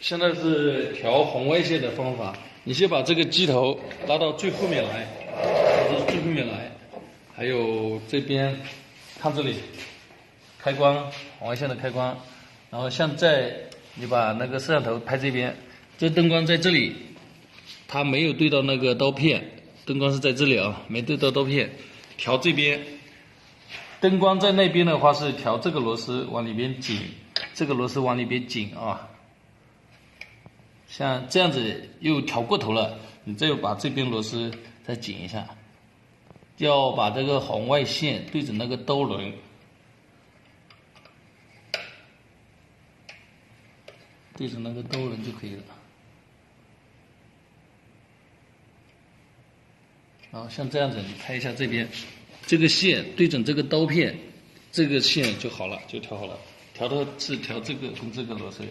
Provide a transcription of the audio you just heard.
现在是调红外线的方法，你先把这个机头拉到最后面来，拉到最后面来，还有这边，看这里，开关，红外线的开关，然后现在你把那个摄像头拍这边，这灯光在这里，它没有对到那个刀片，灯光是在这里啊，没对到刀片，调这边，灯光在那边的话是调这个螺丝往里边紧，这个螺丝往里边紧啊。像这样子又调过头了，你再把这边螺丝再紧一下，要把这个红外线对准那个兜轮，对准那个兜轮就可以了。然后像这样子，你拍一下这边，这个线对准这个刀片，这个线就好了，就调好了。调的是调这个跟这个螺丝。